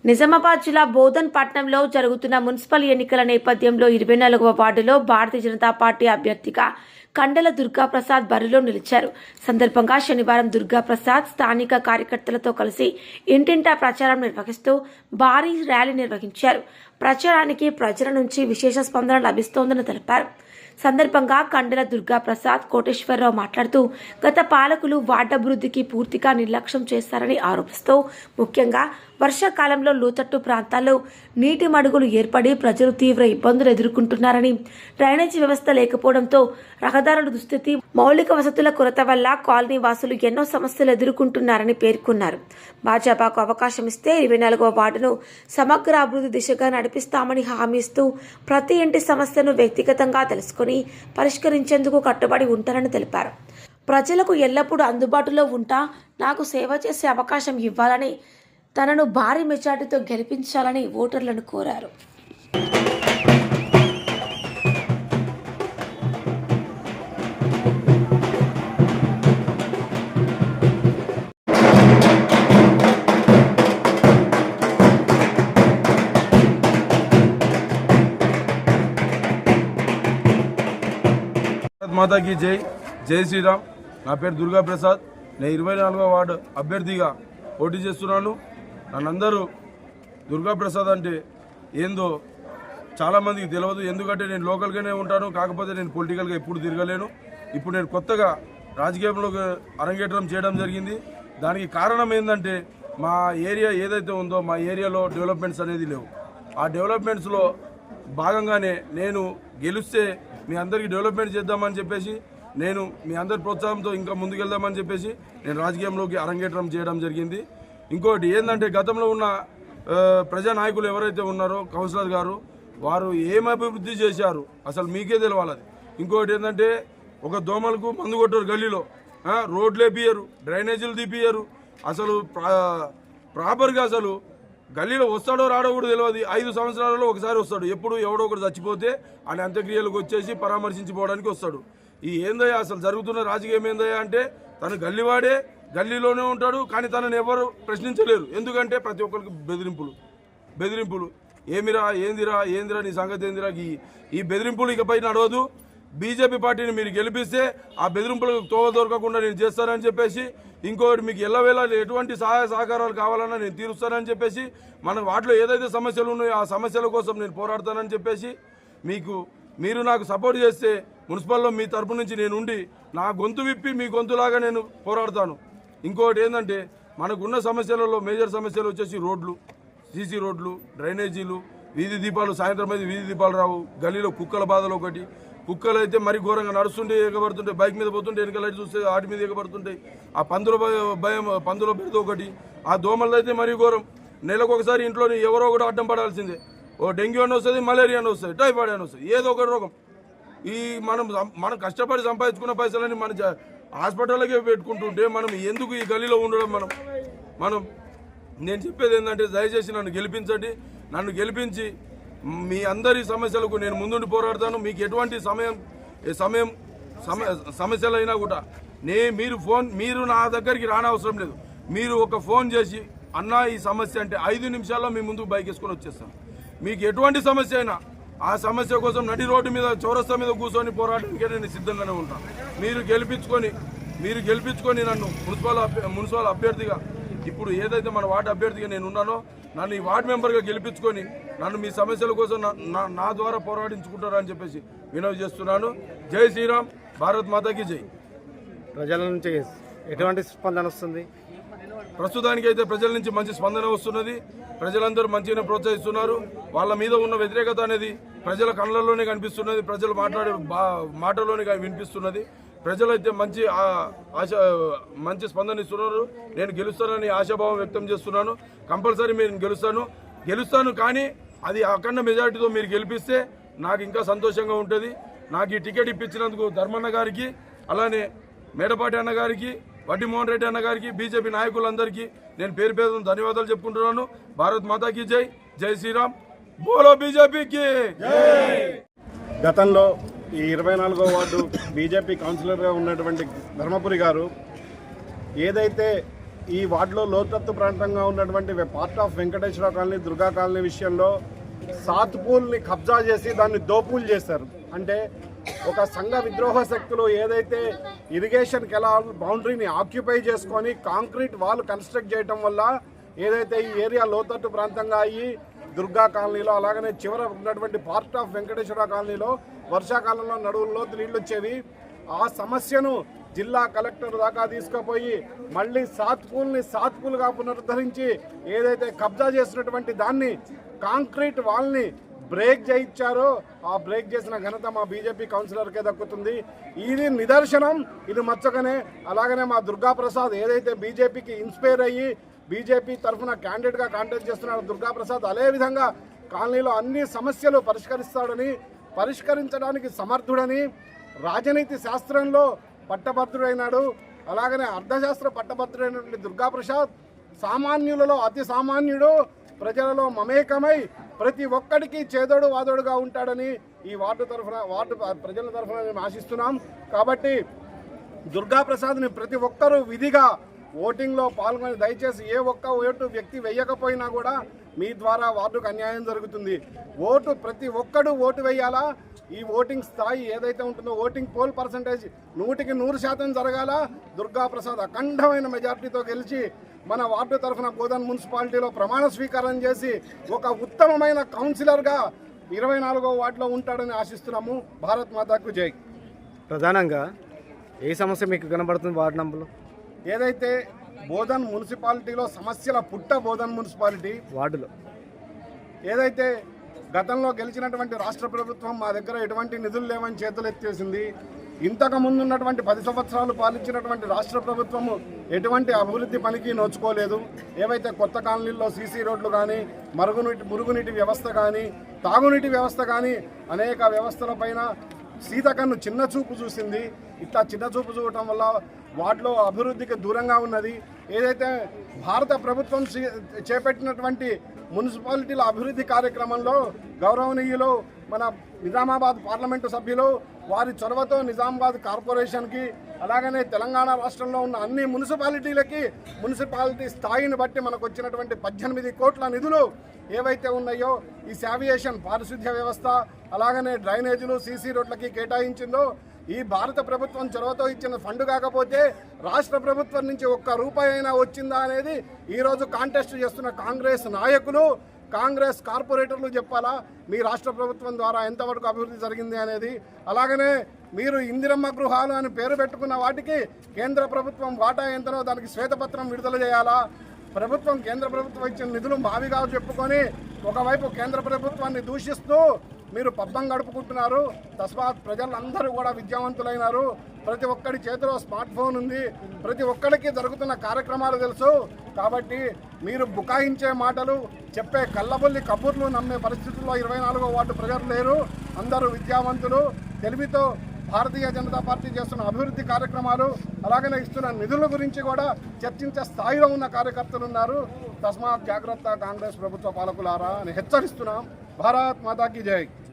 నిజామాబాద్ జిల్లా బోధన్ పట్టణంలో జరుగుతున్న మున్సిపల్ ఎన్నికల నేపథ్యంలో 24వ వార్డులో భారతీయ జనతా పార్టీ అభ్యర్థిగా కండెల దుర్గాప్రసాద్ బరిలో నిలిచారు. సందర్భంగా శనివారం దుర్గాప్రసాద్ స్థానిక కార్యకర్తలతో కలిసి ఇంటింటా ప్రచారం నిర్వహిస్తూ భారీ ర్యాలీ నిర్వహించారు. ప్రచారానికి ప్రజల నుంచి విశేష స్పందన లభిస్తోందని తెలిపారు. సందర్భంగా కండెల దుర్గాప్రసాద్ కోటేశ్వరరావు మాట్లాడుతూ గత పాలకులు వార్డభివృద్ధికి పూర్తిగా నిర్లక్ష్యం చేశారని ఆరోపిస్తూ ముఖ్యంగా వర్షాకాలంలో లోతట్టు ప్రాంతాల్లో నీటి మడుగులు ఏర్పడి ప్రజలు తీవ్ర ఇబ్బందులు ఎదుర్కొంటున్నారని, డ్రైనేజీ వ్యవస్థ లేకపోవడంతో రహదారుల దుస్థితి, మౌలిక వసతుల కొరత వల్ల కాలనీ వాసులు ఎన్నో సమస్యలు ఎదుర్కొంటున్నారని పేర్కొన్నారు. భాజపాకు అవకాశం ఇస్తే 24వ వార్డును సమగ్ర అభివృద్ధి దిశగా నడిపిస్తామని హామీ ఇస్తూ ప్రతి ఇంటి సమస్యను వ్యక్తిగతంగా తెలుసుకుని పరిష్కరించేందుకు కట్టుబడి ఉంటారని తెలిపారు. ప్రజలకు ఎల్లప్పుడూ అందుబాటులో ఉంటా నాకు సేవ చేసే అవకాశం ఇవ్వాలని, తనను భారీ మెజార్టీతో గెలిపించాలని ఓటర్లను కోరారు. మాతాకి జై జై శ్రీరామ్. నా పేరు దుర్గాప్రసాద్. నేను 24వ వార్డు అభ్యర్థిగా పోటీ చేస్తున్నాను. నన్నందరూ దుర్గాప్రసాద్ అంటే ఏందో చాలామందికి తెలియదు. ఎందుకంటే నేను లోకల్గానే ఉంటాను, కాకపోతే నేను పొలిటికల్గా ఎప్పుడు తిరగలేను. ఇప్పుడు నేను కొత్తగా రాజకీయంలోకి అరంగేట్రం చేయడం జరిగింది. దానికి కారణం ఏంటంటే మా ఏరియా ఏదైతే ఉందో మా ఏరియాలో డెవలప్మెంట్స్ అనేది లేవు. ఆ డెవలప్మెంట్స్లో భాగంగానే నేను గెలిస్తే మీ అందరికీ డెవలప్మెంట్ చేద్దామని చెప్పేసి, నేను మీ అందరి ప్రోత్సాహంతో ఇంకా ముందుకెళ్దామని చెప్పేసి నేను రాజకీయంలోకి అరంగేట్రం చేయడం జరిగింది. ఇంకోటి ఏంటంటే గతంలో ఉన్న ప్రజానాయకులు ఎవరైతే ఉన్నారో కౌన్సిలర్ గారు, వారు ఏం అభివృద్ధి చేశారు అసలు మీకే తెలవాలి. ఇంకోటి ఏంటంటే ఒక దోమలకు మందు కొట్టారు గల్లీలో, రోడ్లు వేపియరు, డ్రైనేజీలు తీపియరు. అసలు ప్రాపర్గా అసలు గల్లీలో వస్తాడో రాడో కూడా తెలియదు. 5 సంవత్సరాలలో ఒకసారి వస్తాడు. ఎప్పుడు ఎవడో ఒకటి చచ్చిపోతే ఆయన అంత్యక్రియలకు వచ్చేసి పరామర్శించిపోవడానికి వస్తాడు. ఈ ఏందయ్యా అసలు జరుగుతున్న రాజకీయం ఏందయ్యా అంటే తను గల్లీవాడే, గల్లీలోనే ఉంటాడు, కానీ తనని ఎవరు ప్రశ్నించలేరు. ఎందుకంటే ప్రతి ఒక్కరికి బెదిరింపులు ఏమిరా ఏందిరా నీ సంగతి ఏందిరా. ఈ బెదిరింపులు ఇకపై నడవదు. బీజేపీ పార్టీని మీరు గెలిపిస్తే ఆ బెదిరింపులకు తోవ దొరకకుండా నేను చేస్తానని చెప్పేసి, ఇంకోటి మీకు ఎల్లవేళ ఎటువంటి సహాయ సహకారాలు కావాలన్నా నేను తీరుస్తానని చెప్పేసి, మన వాటిలో ఏదైతే సమస్యలు ఉన్నాయో ఆ సమస్యల కోసం నేను పోరాడతానని చెప్పేసి, మీరు నాకు సపోర్ట్ చేస్తే మున్సిపల్లో మీ తరపు నుంచి నేను ఉండి నా గొంతు విప్పి మీ గొంతులాగా నేను పోరాడతాను. ఇంకోటి ఏంటంటే మనకున్న సమస్యలలో మేజర్ సమస్యలు వచ్చేసి రోడ్లు, సీసీ రోడ్లు, డ్రైనేజీలు, వీధి దీపాలు. సాయంత్రం అయితే వీధి దీపాలు రావు. గల్లీలో కుక్కల బాధలు ఒకటి. కుక్కలు అయితే మరీ ఘోరంగా నడుస్తుంటే ఎగబడుతుంటాయి, బైక్ మీద పోతుంటే వెనక లైట్ చూస్తే వాటి మీద ఎగబడుతుంటాయి. ఆ పందుల భయం, పందుల బెడద ఒకటి. ఆ దోమలు అయితే మరీ ఘోరం. నెలకు ఒకసారి ఇంట్లోని ఎవరో ఒకటి అడ్డం పడాల్సిందే. ఓ డెంగ్యూ అని వస్తుంది, మలేరియా అని వస్తుంది, టైఫాయిడ్ అని వస్తుంది, ఏదో ఒక రోగం. ఈ మనం కష్టపడి సంపాదించుకున్న పైసలని మన హాస్పిటల్కే పెట్టుకుంటుంటే మనం ఎందుకు ఈ గల్లీలో ఉండడం. నేను చెప్పేది ఏంటంటే దయచేసి నన్ను గెలిపించండి. నన్ను గెలిపించి మీ అందరి సమస్యలకు నేను ముందుండి పోరాడతాను. మీకు ఎటువంటి సమస్యలైనా కూడా మీరు నా దగ్గరికి రానవసరం లేదు. మీరు ఒక ఫోన్ చేసి అన్నా ఈ సమస్య అంటే 5 నిమిషాల్లో మీ ముందుకు బైక్ వేసుకొని వచ్చేస్తాను. మీకు ఎటువంటి సమస్య అయినా ఆ సమస్య కోసం నడి రోడ్డు మీద చౌరస్తా మీద కూర్చొని పోరాటానికి నేను సిద్ధంగానే ఉంటాను. మీరు గెలిపించుకొని నన్ను మున్సిపల్ అభ్యర్థిగా, ఇప్పుడు ఏదైతే మన వార్డు అభ్యర్థిగా నేను ఉన్నానో, నన్ను ఈ వార్డు మెంబర్గా గెలిపించుకొని నన్ను మీ సమస్యల కోసం నా ద్వారా పోరాడించుకుంటారని చెప్పేసి వినవి చేస్తున్నాను. జై శ్రీరామ్. భారత్ మాతాకి జై. ప్రజల నుంచి ఎటువంటి స్పందన వస్తుంది? ప్రస్తుతానికి అయితే ప్రజల నుంచి మంచి స్పందన వస్తున్నది. ప్రజలందరూ మంచిగానే ప్రోత్సహిస్తున్నారు. వాళ్ళ మీద ఉన్న వ్యతిరేకత అనేది ప్రజల కళ్ళల్లోనే కనిపిస్తున్నది, ప్రజలు మాట్లాడే మాటలోనే వినిపిస్తున్నది. ప్రజలైతే మంచి స్పందన ఇస్తున్నారు. నేను గెలుస్తానని ఆశాభావం వ్యక్తం చేస్తున్నాను. కంపల్సరీ నేను గెలుస్తాను. కానీ అది అఖండ మెజారిటీతో మీరు గెలిపిస్తే నాకు ఇంకా సంతోషంగా ఉంటుంది. నాకు ఈ టికెట్ ఇప్పించినందుకు ధర్మన్న గారికి, అలానే మేడపాటి అన్న గారికి, వడ్డీ మోహన్ రెడ్డి అన్న గారికి, బీజేపీ నాయకులందరికీ నేను పేరు ధన్యవాదాలు చెప్పుకుంటున్నాను. భారత్ మాతాకి జై. జై శ్రీరామ్. బోలో బీజేపీకి. గతంలో ఈ 24వ వార్డు బీజేపీ కౌన్సిలర్గా ఉన్నటువంటి ధర్మపురి గారు ఏదైతే ఈ వార్డులో లోతట్టు ప్రాంతంగా ఉన్నటువంటి part of Venkateswara colony, Durga colony విషయంలో సాత్పూల్ని కబ్జా చేసి దాన్ని దోపులు చేశారు. అంటే ఒక సంఘ విద్రోహ శక్తులు ఏదైతే ఇరిగేషన్ కెనాల్ బౌండరీని ఆక్యుపై చేసుకొని కాంక్రీట్ వాల్ కన్స్ట్రక్ట్ చేయడం వల్ల ఏదైతే ఈ ఏరియా లోతట్టు ప్రాంతంగా అయ్యి దుర్గా కాలనీలో అలాగనే చివర ఉన్నటువంటి పార్ట్ ఆఫ్ వెంకటేశ్వర కాలనీలో వర్షాకాలంలో నడువుల్లో నీళ్లు వచ్చేవి. ఆ సమస్యను జిల్లా కలెక్టర్ దాకా తీసుకుపోయి మళ్ళీ సాత్పూల్గా పునరుద్ధరించి ఏదైతే కబ్జా చేసినటువంటి దాన్ని కాంక్రీట్ వాల్ని బ్రేక్ చేయించారో ఆ బ్రేక్ చేసిన ఘనత మా బీజేపీ కౌన్సిలర్కే దక్కుతుంది. ఇది నిదర్శనం, ఇది మచ్చకనే. అలాగనే మా దుర్గా ప్రసాద్ ఏదైతే బీజేపీకి ఇన్స్పైర్ అయ్యి బీజేపీ తరఫున క్యాండిడేట్గా కాంటెస్ట్ చేస్తున్నాడు దుర్గా ప్రసాద్, అదే విధంగా కాలనీలో అన్ని సమస్యలు పరిష్కరిస్తాడని, పరిష్కరించడానికి సమర్థుడని, రాజనీతి శాస్త్రంలో పట్టభద్రుడైనాడు. అలాగనే అర్థశాస్త్ర పట్టభద్రుడైనటువంటి దుర్గా ప్రసాద్ సామాన్యులలో అతి సామాన్యుడు, ప్రజలలో మమేకమై ప్రతి ఒక్కడికి చేదోడు వాదోడుగా ఉంటాడని ఈ వార్డు ప్రజల తరఫున మేము ఆశిస్తున్నాం. కాబట్టి దుర్గా ప్రసాద్ని ప్రతి ఒక్కరూ విధిగా ఓటింగ్లో పాల్గొని దయచేసి ఏ ఒక్క ఓటు వ్యక్తి వేయకపోయినా కూడా మీ ద్వారా వార్డుకు అన్యాయం జరుగుతుంది. ప్రతి ఒక్కడు ఓటు వేయాలా. ఈ ఓటింగ్ స్థాయి ఏదైతే ఉంటుందో ఓటింగ్ పోల్ పర్సంటేజ్ 100% జరగాల. దుర్గా ప్రసాద్ అఖండమైన మెజార్టీతో గెలిచి మన వార్డు తరఫున బోధన్ మున్సిపాలిటీలో ప్రమాణ స్వీకారం చేసి ఒక ఉత్తమమైన కౌన్సిలర్గా 24వ వార్డులో ఉంటాడని ఆశిస్తున్నాము. భారత్ మాతాకు జై. ప్రధానంగా ఏ సమస్య మీకు కనబడుతుంది వార్డు నంబర్లో? ఏదైతే బోధన్ మున్సిపాలిటీలో సమస్యల పుట్ట బోధన్ మున్సిపాలిటీ వార్డులో ఏదైతే గతంలో గెలిచినటువంటి రాష్ట్ర ప్రభుత్వం మా దగ్గర ఎటువంటి నిధులు లేవని చేతులెత్తేసింది. ఇంతకు ముందు ఉన్నటువంటి 10 సంవత్సరాలు పాలించినటువంటి రాష్ట్ర ప్రభుత్వము ఎటువంటి అభివృద్ధి పనికి నోచుకోలేదు. ఏవైతే కొత్త కాలనీల్లో సీసీ రోడ్లు కానీ, మురుగునీటి వ్యవస్థ కానీ, తాగునీటి వ్యవస్థ కానీ అనేక వ్యవస్థలపైన సీతకన్ను చిన్న చూపు చూసింది. ఇట్లా చిన్న చూపు చూడటం వల్ల వాటిలో అభివృద్ధికి దూరంగా ఉన్నది. ఏదైతే భారత ప్రభుత్వం చేపట్టినటువంటి మున్సిపాలిటీల అభివృద్ధి కార్యక్రమంలో గౌరవనీయులు మన నిజామాబాద్ పార్లమెంటు సభ్యులు వారి చొరవతో నిజామాబాద్ కార్పొరేషన్కి అలాగనే తెలంగాణ రాష్ట్రంలో ఉన్న అన్ని మున్సిపాలిటీలకి మున్సిపాలిటీ స్థాయిని బట్టి మనకు వచ్చినటువంటి 18 కోట్ల నిధులు ఏవైతే ఉన్నాయో ఈ శావియేషన్ పారిశుద్ధ్య వ్యవస్థ అలాగనే డ్రైనేజీలు సీసీ రోడ్లకి కేటాయించిందో ఈ భారత ప్రభుత్వం చొరవతో ఇచ్చిన ఫండ్ కాకపోతే రాష్ట్ర ప్రభుత్వం నుంచి ఒక్క రూపాయి అయినా వచ్చిందా అనేది ఈరోజు కాంటెస్ట్ చేస్తున్న కాంగ్రెస్ నాయకులు, కాంగ్రెస్ కార్పొరేటర్లు చెప్పాలా మీ రాష్ట్ర ప్రభుత్వం ద్వారా ఎంతవరకు అభివృద్ధి జరిగింది అనేది. అలాగనే మీరు ఇందిరమ్మ గృహాలు అని పేరు పెట్టుకున్న వాటికి కేంద్ర ప్రభుత్వం వాటా ఎంతనో దానికి శ్వేతపత్రం విడుదల చేయాలా. కేంద్ర ప్రభుత్వం ఇచ్చిన నిధులు మావిగా చెప్పుకొని ఒకవైపు కేంద్ర ప్రభుత్వాన్ని దూషిస్తూ మీరు పబ్బం గడుపుకుంటున్నారు. తస్మాత్ ప్రజలందరూ కూడా విద్యావంతులైనారు. ప్రతి ఒక్కడి చేతిలో స్మార్ట్ ఫోన్ ఉంది. ప్రతి ఒక్కడికి జరుగుతున్న కార్యక్రమాలు తెలుసు. కాబట్టి మీరు బుకాయించే మాటలు చెప్పే కళ్ళబొల్లి కబుర్లు నమ్మే పరిస్థితుల్లో 24వ వార్డు ప్రజలు లేరు. అందరూ విద్యావంతులు. తెలివితో భారతీయ జనతా పార్టీ చేస్తున్న అభివృద్ధి కార్యక్రమాలు అలాగనే ఇస్తున్న నిధుల గురించి కూడా చర్చించే స్థాయిలో ఉన్న కార్యకర్తలు ఉన్నారు. తస్మాత్ జాగ్రత్త కాంగ్రెస్ ప్రభుత్వ పాలకులారా అని హెచ్చరిస్తున్నాం. భారత్ మాతాకి జై.